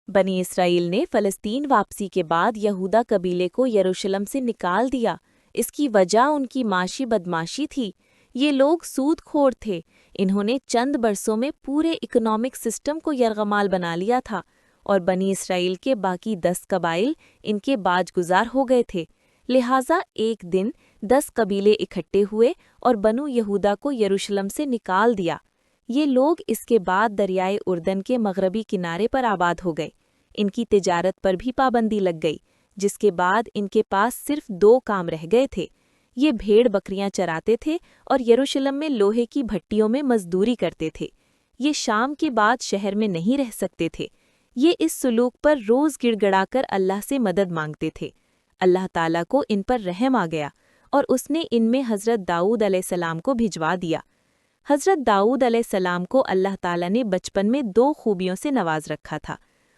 बनी इसराइल ने फ़लस्तीन वापसी के बाद यहूदा कबीले को यरूशलेम से निकाल दिया। इसकी वजह उनकी माशी बदमाशी थी। ये लोग सूदखोर थे। इन्होंने चंद बरसों में पूरे इकोनॉमिक सिस्टम को यरगमाल बना लिया था और बनी इसराइल के बाकी 10 कबाइल इनके बाजगुजार हो गए थे। लिहाजा एक दिन 10 कबीले इकट्ठे हुए और बनु यहूदा को यरूशलेम से निकाल दिया। ये लोग इसके बाद दरियाए उर्दन के मगरबी किनारे पर आबाद हो गए। इनकी तिजारत पर भी पाबंदी लग गई, जिसके बाद इनके पास सिर्फ 2 काम रह गए थे। ये भेड़ बकरियां चराते थे और यरूशलेम में लोहे की भट्टियों में मजदूरी करते थे। ये शाम के बाद शहर में नहीं रह सकते थे। ये इस सुलूक पर रोज़ गिड़गड़ाकर अल्लाह से मदद मांगते थे। अल्लाह ताला को इन पर रहम आ गया और उसने इनमें हज़रत दाऊद अलैहिस्सलाम को भिजवा दिया। हज़रत दाऊद अलैहिस्सलाम को अल्लाह ताला ने बचपन में 2 खूबियों से नवाज रखा था।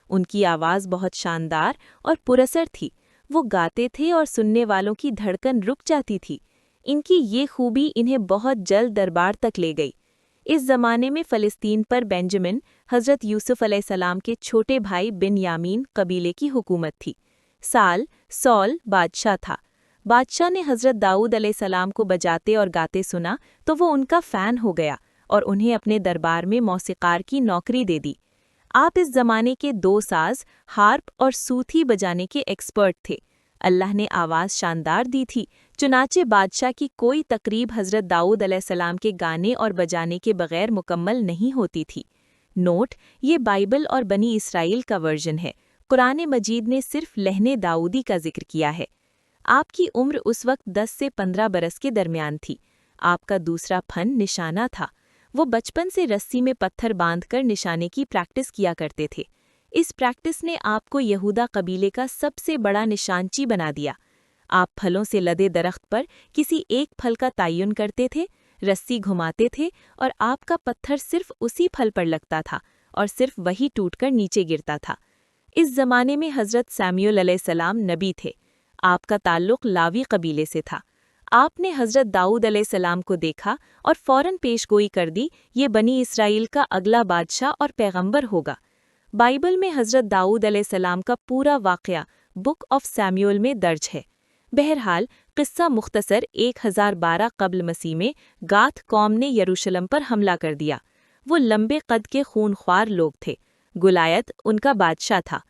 उनकी आवाज़ बहुत शानदार और पुरअसर थी। वो गाते थे और सुनने वालों की धड़कन रुक जाती थी। इनकी ये खूबी इन्हें बहुत जल्द दरबार तक ले गई। इस ज़माने में फ़लस्तीन पर बेंजामिन हज़रत यूसुफ़ अलैहिस्सलाम के छोटे भाई बिन्यामीन कबीले की हुकूमत थी। साल सौल बादशाह था। बादशाह ने हज़रत दाऊद अलैहिस्सलाम को बजाते और गाते सुना तो वो उनका फ़ैन हो गया और उन्हें अपने दरबार में मौसीकार की नौकरी दे दी। आप इस ज़माने के 2 साज़, हार्प और सूथी बजाने के एक्सपर्ट थे। अल्लाह ने आवाज़ शानदार दी थी, चुनाचे बादशाह की कोई तकरीब हज़रत दाऊद अलैहिस्सलाम के गाने और बजाने के बगैर मुकम्मल नहीं होती थी। नोट: ये बाइबल और बनी इसराइल का वर्जन है। कुरान मजीद ने सिर्फ लहने दाऊदी का जिक्र किया है। आपकी उम्र उस वक्त 10 से 15 बरस के दरमियान थी। आपका दूसरा फन निशाना था। वो बचपन से रस्सी में पत्थर बांधकर निशाने की प्रैक्टिस किया करते थे। इस प्रैक्टिस ने आपको यहूदा कबीले का सबसे बड़ा निशानची बना दिया। आप फलों से लदे दरख्त पर किसी एक फल का तयन करते थे, रस्सी घुमाते थे और आपका पत्थर सिर्फ उसी फल पर लगता था और सिर्फ वही टूटकर नीचे गिरता था। इस ज़माने में हज़रत सैमुअल अलैहिस्सलाम नबी थे। आपका ताल्लुक़ लावी कबीले से था। आपने हज़रत दाऊद अलैहिस्सलाम को देखा और फ़ौरन पेशगोई कर दी, ये बनी इसराइल का अगला बादशाह और पैगंबर होगा। बाइबल में हज़रत दाऊद अलैहिस्सलाम का पूरा वाक़या बुक ऑफ सैमुअल में दर्ज है। बहरहाल, क़िस्सा मुख्तसर 1012 क़ब्ल मसीह में गाथ कौम ने यरूशलेम पर हमला कर दिया। वो लंबे कद के खूनख्वार लोग थे। गुलायत उनका बादशाह था।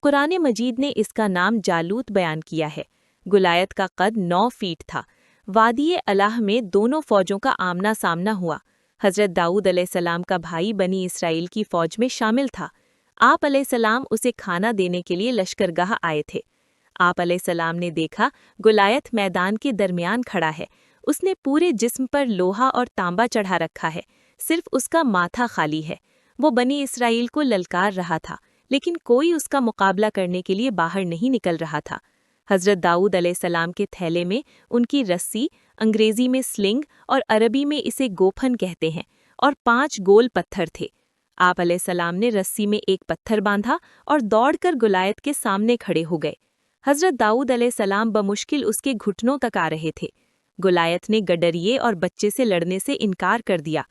कुरान मजीद ने इसका नाम जालूत बयान किया है। गुलायत का कद 9 फीट था। वादी अलाह में दोनों फ़ौजों का आमना सामना हुआ। हज़रत दाऊद अलैहिस्सलाम का भाई बनी इसराइल की फ़ौज में शामिल था। आप अलैहिस्सलाम उसे खाना देने के लिए लश्करगाह आए थे। आप अलैहिस्सलाम ने देखा गुलायत मैदान के दरमियान खड़ा है। उसने पूरे जिस्म पर लोहा और तांबा चढ़ा रखा है, सिर्फ उसका माथा खाली है। वो बनी इसराइल को ललकार रहा था, लेकिन कोई उसका मुकाबला करने के लिए बाहर नहीं निकल रहा था। हज़रत दाऊद अलैहिस्सलाम के थैले में उनकी रस्सी, अंग्रेज़ी में स्लिंग और अरबी में इसे गोफन कहते हैं, और 5 गोल पत्थर थे। आप अलैहिस्सलाम ने रस्सी में एक पत्थर बांधा और दौड़कर गुलायत के सामने खड़े हो गए। हज़रत दाऊद अलैहिस्सलाम बमुश्किल उसके घुटनों तक आ रहे थे। गुलायत ने गडरिए और बच्चे से लड़ने से इनकार कर दिया।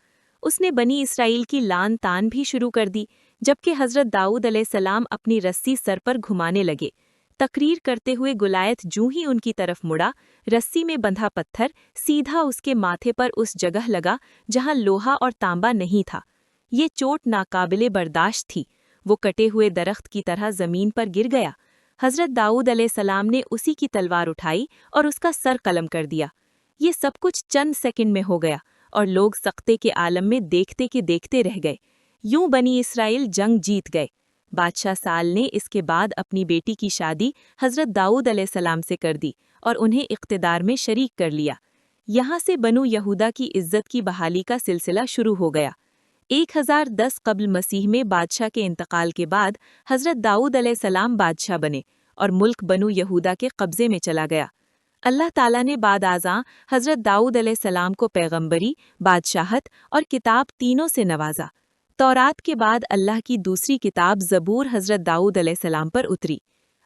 उसने बनी इसराइल की लान तान भी शुरू कर दी, जबकि हज़रत दाऊद अलैहिस्सलाम अपनी रस्सी सर पर घुमाने लगे। तकरीर करते हुए गुलायत जूं ही उनकी तरफ मुड़ा, रस्सी में बंधा पत्थर सीधा उसके माथे पर उस जगह लगा जहां लोहा और तांबा नहीं था। ये चोट नाकाबिले बर्दाश्त थी। वो कटे हुए दरख्त की तरह ज़मीन पर गिर गया। हज़रत दाऊद अलैहिस्सलाम ने उसी की तलवार उठाई और उसका सर कलम कर दिया। ये सब कुछ चंद सेकंड में हो गया और लोग सख्ते के आलम में देखते के देखते रह गए। यूं बनी इसराइल जंग जीत गए। बादशाह साल ने इसके बाद अपनी बेटी की शादी हज़रत दाऊद अलैहिस्सलाम से कर दी और उन्हें इक़्तिदार में शरीक कर लिया। यहाँ से बनु यहूदा की इज़्ज़त की बहाली का सिलसिला शुरू हो गया। 1010 क़ब्ल मसीह में बादशाह के इंतकाल के बाद हज़रत दाऊद अलैहिस्सलाम बादशाह बने और मुल्क बनु यहूदा के कब्ज़े में चला गया। अल्लाह ताला ने बाद आज़ां हज़रत दाऊद अलैहिस्सलाम को पैगंबरी, बादशाहत और किताब तीनों से नवाजा। तौरात के बाद अल्लाह की दूसरी किताब ज़बूर हज़रत दाऊद अलैहिस्सलाम पर उतरी।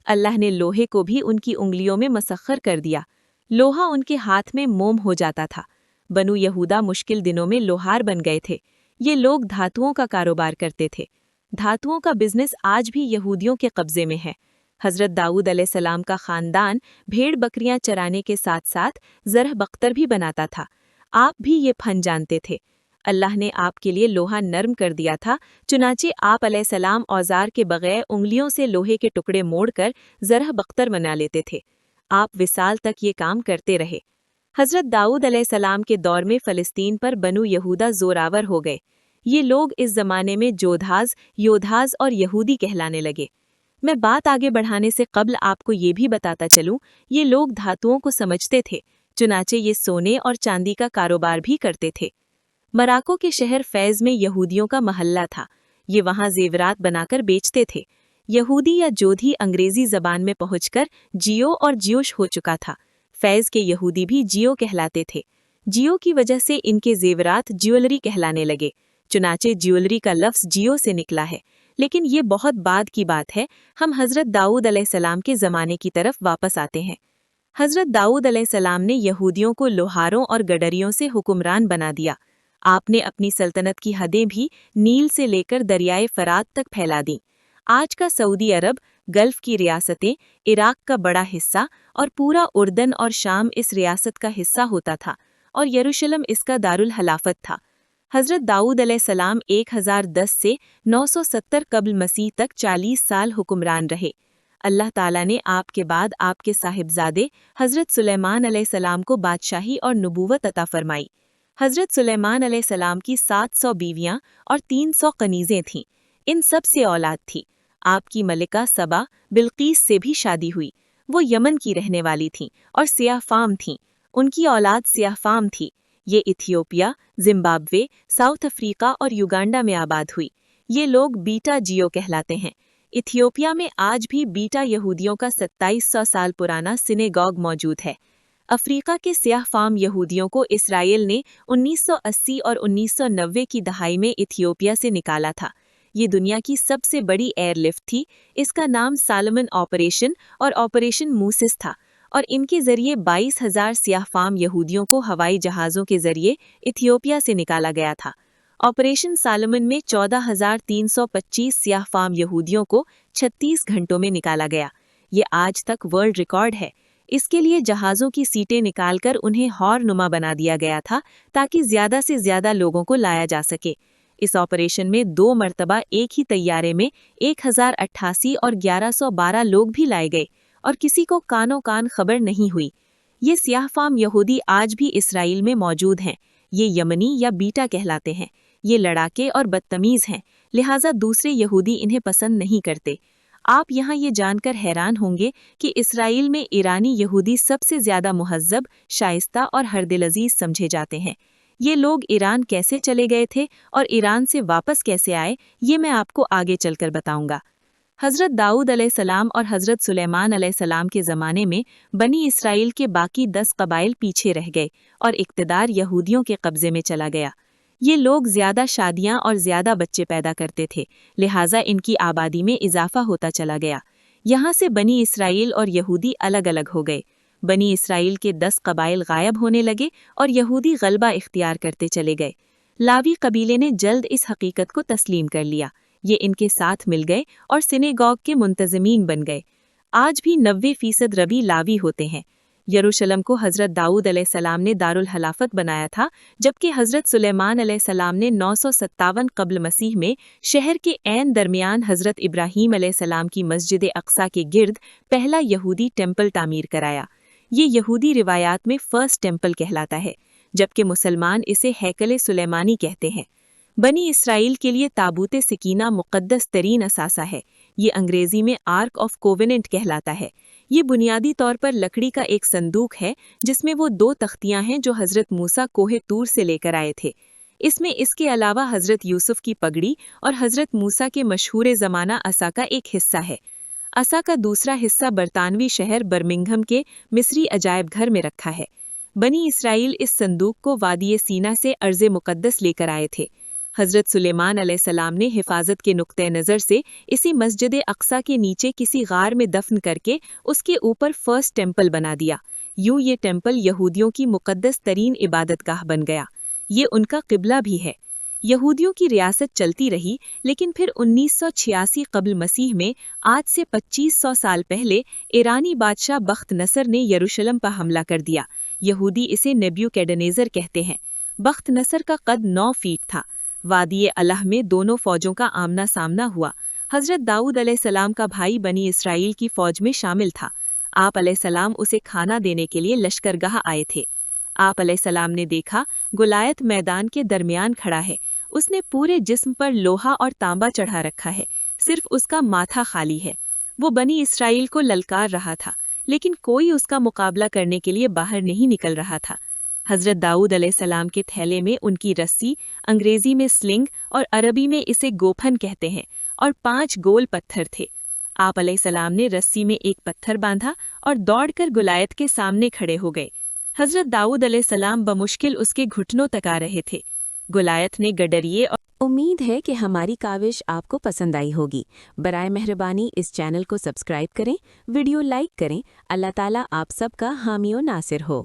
अल्लाह ने लोहे को भी उनकी उंगलियों में मसख्खर कर दिया। लोहा उनके हाथ में मोम हो जाता था। बनु यहूदा मुश्किल दिनों में लोहार बन गए थे। ये लोग धातुओं का कारोबार करते थे। धातुओं का बिजनेस आज भी यहूदियों के कब्जे में है। हजरत दाऊद अलैहिस्सलाम का खानदान भेड़ बकरियां चराने के साथ साथ ज़रह बख्तर भी बनाता था। आप भी ये फन जानते थे। अल्लाह ने आपके लिए लोहा नरम कर दिया था, चुनाचे आप अलैहिस्सलाम औजार के बगैर उंगलियों से लोहे के टुकड़े मोड़कर ज़रह बख्तर बना लेते थे। आप विसाल तक ये काम करते रहे। हजरत दाऊद अलैहिस्सलाम के दौर में फ़लस्तीन पर बनु यहूदा जोरावर हो गए। ये लोग इस ज़माने में जोधाज, योधाज और यहूदी कहलाने लगे। मैं बात आगे बढ़ाने से कबल आपको ये भी बताता चलूं, ये लोग धातुओं को समझते थे, चुनाचे ये सोने और चांदी का कारोबार भी करते थे। मराको के शहर फैज़ में यहूदियों का महल्ला था। ये वहाँ जेवरात बनाकर बेचते थे। यहूदी या जोधी अंग्रेजी ज़बान में पहुंचकर जियो और जियोश हो चुका था। फैज़ के यहूदी भी जियो कहलाते थे। जियो की वजह से इनके जेवरात ज्वेलरी कहलाने लगे। चुनाचे ज्वेलरी का लफ्ज़ जियो से निकला है। लेकिन ये बहुत बाद की बात है। हम हज़रत दाऊद अलैहिस्सलाम के ज़माने की तरफ वापस आते हैं। हज़रत दाऊद अलैहिस्सलाम ने यहूदियों को लोहारों और गडरियों से हुक्मरान बना दिया। आपने अपनी सल्तनत की हदें भी नील से लेकर दरियाए फरात तक फैला दी। आज का सऊदी अरब, गल्फ की रियासतें, इराक का बड़ा हिस्सा और पूरा उर्दन और शाम इस रियासत का हिस्सा होता था और यरूशलेम इसका दारुल हलाफत था। हज़रत दाऊद अलैहिस्सलाम 1010 से 970 कब्ल मसीह तक 40 साल हुक्मरान रहे। अल्लाह ताला ने आपके बाद आपके साहिबजादे हज़रत सुलेमान अलैहिस्सलाम को बादशाही और नबूवत अता फरमाई। हज़रत सुलेमान अलैहिस्सलाम की 700 बीवियां और 300 कनीज़ें थीं। इन सब से औलाद थी। आपकी मलिका सबा बिल्कीस से भी शादी हुई। वो यमन की रहने वाली थीं और सियाफाम थीं। उनकी औलाद सियाफाम थी। ये इथियोपिया, जिम्बाब्वे, साउथ अफ्रीका और युगांडा में आबाद हुई। ये लोग बीटा जियो कहलाते हैं। इथियोपिया में आज भी बीटा यहूदियों का 2700 साल पुराना सिनेगॉग मौजूद है। अफ्रीका के सियाह फाम यहूदियों को इसराइल ने 1980 और 1990 की दहाई में इथियोपिया से निकाला था। ये दुनिया की सबसे बड़ी एयरलिफ्ट थी। इसका नाम सालमन ऑपरेशन और ऑपरेशन मूसिस था और इनके जरिए 22,000 सियाह फाम यहूदियों को हवाई जहाज़ों के जरिए इथियोपिया से निकाला गया था। ऑपरेशन सालमन में 14,325 सियाह फाम यहूदियों को 36 घंटों में निकाला गया। ये आज तक वर्ल्ड रिकॉर्ड है। इसके लिए जहाज़ों की सीटें निकालकर उन्हें हौर नुमा बना दिया गया था ताकि ज़्यादा से ज़्यादा लोगों को लाया जा सके। इस ऑपरेशन में 2 मरतबा एक ही तैयारे में 1088 और 1112 लोग भी लाए गए और किसी को कानो कान खबर नहीं हुई। ये सियाह फाम यहूदी आज भी इसराइल में मौजूद हैं। ये यमनी या बीटा कहलाते हैं। ये लड़ाके और बदतमीज़ हैं, लिहाजा दूसरे यहूदी इन्हें पसंद नहीं करते। आप यहाँ ये जानकर हैरान होंगे कि इसराइल में ईरानी यहूदी सबसे ज़्यादा मुहज़्ज़ब, शाइस्ता और हरदिलअज़ीज़ समझे जाते हैं। ये लोग ईरान कैसे चले गए थे और ईरान से वापस कैसे आए, ये मैं आपको आगे चलकर बताऊंगा। हज़रत दाऊद अलैहिस्सलाम और हज़रत सुलेमान अलैहिस्सलाम के ज़माने में बनी इसराइल के बाकी 10 कबाइल पीछे रह गए और इक़्तिदार यहूदियों के कब्ज़े में चला गया। ये लोग ज़्यादा शादियां और ज़्यादा बच्चे पैदा करते थे, लिहाजा इनकी आबादी में इजाफा होता चला गया। यहाँ से बनी इसराइल और यहूदी अलग अलग हो गए। बनी इसराइल के 10 कबाइल गायब होने लगे और यहूदी गलबा इख्तियार करते चले गए। लावी कबीले ने जल्द इस हकीकत को तस्लीम कर लिया। ये इनके साथ मिल गए और सिनेगॉग के मुंतज़मीन बन गए। आज भी 90% रबी लावी होते हैं। यरूशलेम को हज़रत दाऊद अलैहिस्सलाम ने दारुल हलाफत बनाया था, जबकि हज़रत सुलेमान अलैहिस्सलाम ने 957 कब्ल मसीह में शहर के ऐन दरमियान हज़रत इब्राहीम अलैहिस्सलाम की मस्जिद अक्सा के गिर्द पहला यहूदी टेम्पल तामीर कराया। ये यहूदी रिवायात में फर्स्ट टेम्पल कहलाता है, जबकि मुसलमान इसे हैकल सुलेमानी कहते हैं। बनी इसराइल के लिए ताबूत सिकीना मुक़द्दस तरीन असासा है। ये अंग्रेज़ी में आर्क ऑफ कोवेनेंट कहलाता है। ये बुनियादी तौर पर लकड़ी का एक संदूक है जिसमें वो 2 तख्तियां हैं जो हज़रत मूसा कोहे तूर से लेकर आए थे। इसमें इसके अलावा हज़रत यूसुफ की पगड़ी और हज़रत मूसा के मशहूर ज़माना असा का एक हिस्सा है। असा का दूसरा हिस्सा बरतानवी शहर बर्मिंघम के मिस्री अजायब घर में रखा है। बनी इसराइल इस संदूक को वादी सीना से अर्ज़ मुक़द्दस लेकर आए थे। हज़रत सुलेमान अलैहिस्सलाम ने हिफाजत के नुक्ते नज़र से इसी मस्जिद अक्सा के नीचे किसी गार में दफन करके उसके ऊपर फर्स्ट टेम्पल बना दिया। यूं ये टेम्पल यहूदियों की मुक़द्दस तरीन इबादतगाह बन गया। ये उनका क़िबला भी है। یہودیوں کی ریاست چلتی رہی، لیکن پھر 1986 قبل مسیح میں آج سے 2500 سال پہلے ایرانی بادشاہ بخت نصر نے یروشلم پر حملہ کر دیا۔ یہودی اسے نیبوکیڈنیزر کہتے ہیں۔ بخت نصر کا قد 9 فیٹ تھا۔ وادی الہ میں دونوں فوجوں کا آمنا سامنا ہوا۔ حضرت داؤد علیہ السلام کا بھائی بنی اسرائیل کی فوج میں شامل تھا۔ آپ علیہ السلام اسے کھانا دینے کے لیے لشکرگاہ آئے تھے۔ آپ علیہ السلام نے دیکھا گولیات میدان کے درمیان کھڑا ہے۔ اس نے پورے جسم پر لوہا اور تانبا چڑھا رکھا ہے، صرف اس کا ماتھا خالی ہے۔ وہ بنی اسرائیل کو للکار رہا تھا، لیکن کوئی اس کا مقابلہ کرنے کے لیے باہر نہیں نکل رہا تھا۔ حضرت داؤد علیہ السلام کے تھیلے میں ان کی رسی، انگریزی میں سلنگ اور عربی میں اسے گوپھن کہتے ہیں، اور 5 گول پتھر تھے۔ آپ علیہ السلام نے رسی میں ایک پتھر باندھا اور دوڑ کر گولیات کے سامنے کھڑے ہو گئے۔ حضرت داؤد علیہ السلام بمشکل اس کے گھٹنوں تک آ رہے تھے۔ گولیات نے گڈریے اور امید ہے کہ ہماری کاوش آپ کو پسند آئی ہوگی۔ برائے مہربانی اس چینل کو سبسکرائب کریں، ویڈیو لائک کریں۔ اللہ تعالیٰ آپ سب کا حامی و ناصر ہو۔